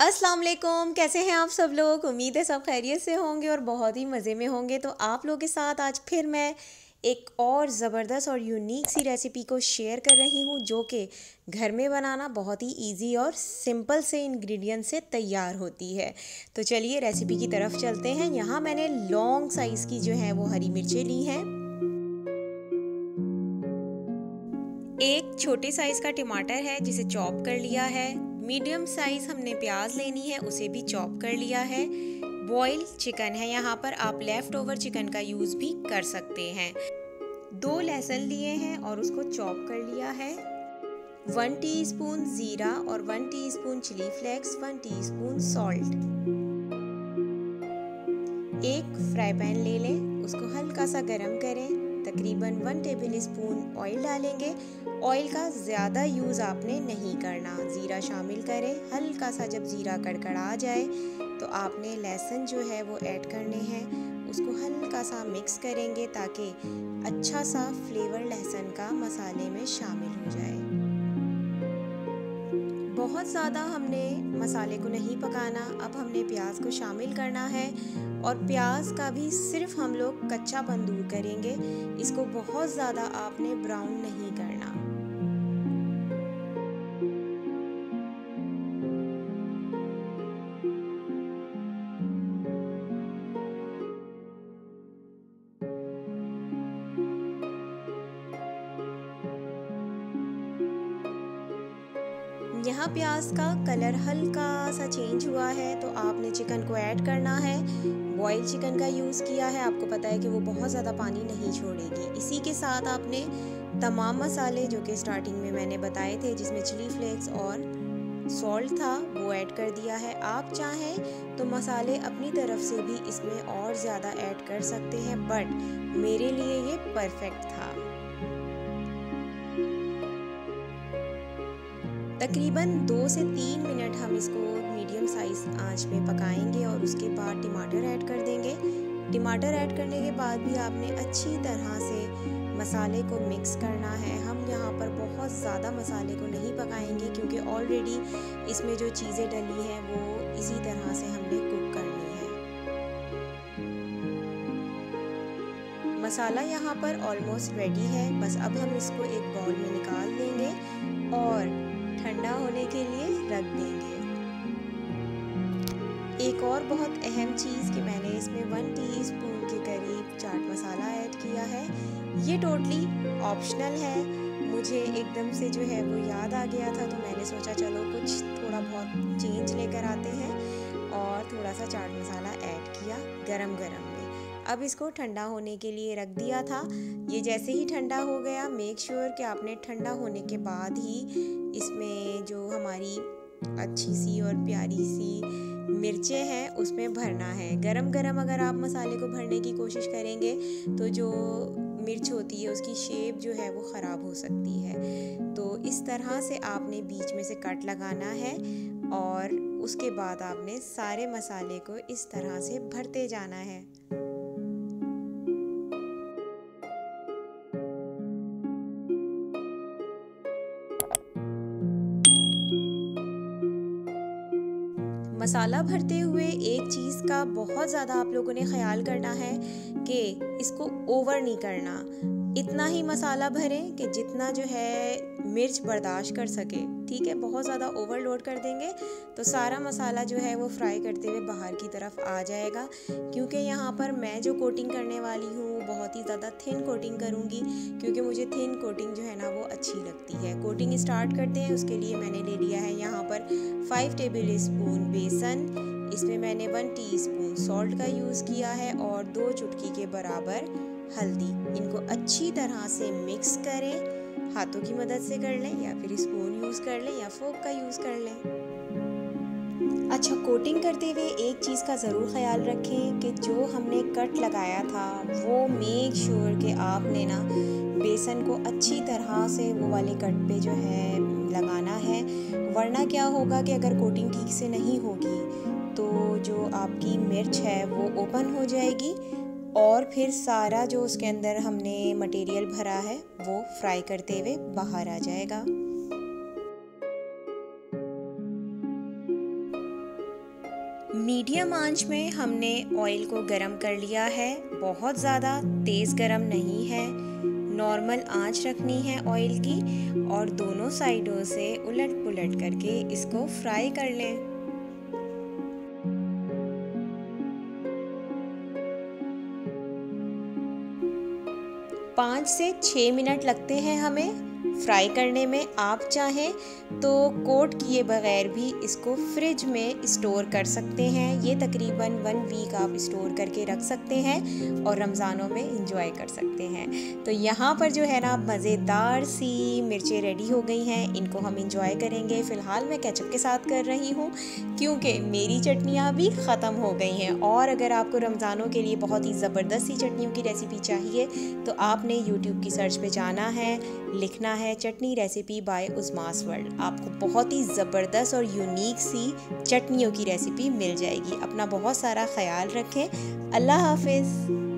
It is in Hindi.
अस्सलाम वालेकुम, कैसे हैं आप सब लोग। उम्मीद है सब खैरियत से होंगे और बहुत ही मज़े में होंगे। तो आप लोगों के साथ आज फिर मैं एक और ज़बरदस्त और यूनिक सी रेसिपी को शेयर कर रही हूँ, जो कि घर में बनाना बहुत ही इजी और सिंपल से इंग्रेडिएंट से तैयार होती है। तो चलिए रेसिपी की तरफ चलते हैं। यहाँ मैंने लॉन्ग साइज़ की जो है वो हरी मिर्चें ली हैं, एक छोटे साइज़ का टमाटर है जिसे चॉप कर लिया है, मीडियम साइज़ हमने प्याज लेनी है, उसे भी चॉप कर लिया है। बॉयल चिकन है, यहाँ पर आप लेफ़्ट ओवर चिकन का यूज़ भी कर सकते हैं। 2 लहसुन लिए हैं और उसको चॉप कर लिया है। 1 टीस्पून ज़ीरा और 1 teaspoon chili flakes, 1 teaspoon salt. एक फ्राई पैन ले लें, उसको हल्का सा गरम करें। तकरीबन 1 टेबल स्पून ऑयल डालेंगे। ऑयल का ज़्यादा यूज़ आपने नहीं करना। ज़ीरा शामिल करें। हल्का सा जब ज़ीरा कड़कड़ा जाए तो आपने लहसुन जो है वो ऐड करने हैं। उसको हल्का सा मिक्स करेंगे ताकि अच्छा सा फ्लेवर लहसुन का मसाले में शामिल हो जाए। बहुत ज़्यादा हमने मसाले को नहीं पकाना। अब हमने प्याज को शामिल करना है और प्याज का भी सिर्फ हम लोग कच्चापन दूर करेंगे। इसको बहुत ज़्यादा आपने ब्राउन नहीं करना। यहाँ प्याज का कलर हल्का सा चेंज हुआ है तो आपने चिकन को ऐड करना है। बॉयल चिकन का यूज़ किया है, आपको पता है कि वो बहुत ज़्यादा पानी नहीं छोड़ेगी। इसी के साथ आपने तमाम मसाले जो कि स्टार्टिंग में मैंने बताए थे, जिसमें चिली फ्लेक्स और सॉल्ट था, वो ऐड कर दिया है। आप चाहें तो मसाले अपनी तरफ से भी इसमें और ज़्यादा ऐड कर सकते हैं, बट मेरे लिए ये परफेक्ट था। तकरीबन 2 से 3 मिनट हम इसको मीडियम साइज़ आंच में पकाएंगे और उसके बाद टमाटर ऐड कर देंगे। टमाटर ऐड करने के बाद भी आपने अच्छी तरह से मसाले को मिक्स करना है। हम यहाँ पर बहुत ज़्यादा मसाले को नहीं पकाएंगे क्योंकि ऑलरेडी इसमें जो चीज़ें डली हैं वो इसी तरह से हमने कुक करनी है। मसाला यहाँ पर ऑलमोस्ट रेडी है। बस अब हम इसको एक बाउल में निकाल देंगे और ठंडा होने के लिए रख देंगे। एक और बहुत अहम चीज़ कि मैंने इसमें 1 टीस्पून के करीब चाट मसाला ऐड किया है। ये टोटली ऑप्शनल है। मुझे एकदम से जो है वो याद आ गया था तो मैंने सोचा चलो कुछ थोड़ा बहुत चेंज लेकर आते हैं और थोड़ा सा चाट मसाला ऐड किया गरम गरम में। अब इसको ठंडा होने के लिए रख दिया था। ये जैसे ही ठंडा हो गया, मेक श्योर कि आपने ठंडा होने के बाद ही इसमें जो हमारी अच्छी सी और प्यारी सी मिर्चें हैं उसमें भरना है। गरम गरम अगर आप मसाले को भरने की कोशिश करेंगे तो जो मिर्च होती है उसकी शेप जो है वो ख़राब हो सकती है। तो इस तरह से आपने बीच में से कट लगाना है और उसके बाद आपने सारे मसाले को इस तरह से भरते जाना है। मसाला भरते हुए एक चीज़ का बहुत ज़्यादा आप लोगों ने ख्याल करना है कि इसको ओवर नहीं करना। इतना ही मसाला भरें कि जितना जो है मिर्च बर्दाश्त कर सके, ठीक है। बहुत ज़्यादा ओवरलोड कर देंगे तो सारा मसाला जो है वो फ्राई करते हुए बाहर की तरफ आ जाएगा। क्योंकि यहाँ पर मैं जो कोटिंग करने वाली हूँ वो बहुत ही ज़्यादा थिन कोटिंग करूँगी, क्योंकि मुझे थिन कोटिंग जो है ना वो अच्छी लगती है। कोटिंग स्टार्ट करते हैं। उसके लिए मैंने ले लिया है यहाँ पर 5 टेबल स्पून बेसन। इसमें मैंने 1 टीस्पून सॉल्ट का यूज़ किया है और 2 चुटकी के बराबर हल्दी। इनको अच्छी तरह से मिक्स करें। हाथों की मदद से कर लें या फिर स्पून यूज़ कर लें या फोक का यूज़ कर लें। अच्छा, कोटिंग करते हुए एक चीज़ का ज़रूर ख्याल रखें कि जो हमने कट लगाया था वो मेक श्योर कि आपने ना बेसन को अच्छी तरह से वो वाले कट पे जो है लगाना है। वरना क्या होगा कि अगर कोटिंग ठीक से नहीं होगी तो जो आपकी मिर्च है वो ओपन हो जाएगी और फिर सारा जो उसके अंदर हमने मटेरियल भरा है वो फ्राई करते हुए बाहर आ जाएगा। मीडियम आंच में हमने ऑयल को गरम कर लिया है, बहुत ज़्यादा तेज़ गरम नहीं है। नॉर्मल आंच रखनी है ऑयल की और दोनों साइडों से उलट पुलट करके इसको फ्राई कर लें। 5 से 6 मिनट लगते हैं हमें फ्राई करने में। आप चाहें तो कोट किए बगैर भी इसको फ्रिज में स्टोर कर सकते हैं। ये तकरीबन 1 वीक आप स्टोर करके रख सकते हैं और रमज़ानों में इंजॉय कर सकते हैं। तो यहाँ पर जो है ना मज़ेदार सी मिर्चें रेडी हो गई हैं, इनको हम इंजॉय करेंगे। फ़िलहाल मैं केचप के साथ कर रही हूँ क्योंकि मेरी चटनियाँ भी ख़त्म हो गई हैं। और अगर आपको रमज़ानों के लिए बहुत ही ज़बरदस्त सी चटनियों की रेसिपी चाहिए तो आपने यूट्यूब की सर्च पे जाना है, लिखना है चटनी रेसिपी बाय उज़मास वर्ल्ड। आपको बहुत ही ज़बरदस्त और यूनिक सी चटनियों की रेसिपी मिल जाएगी। अपना बहुत सारा ख्याल रखें। अल्लाह हाफ़िज़।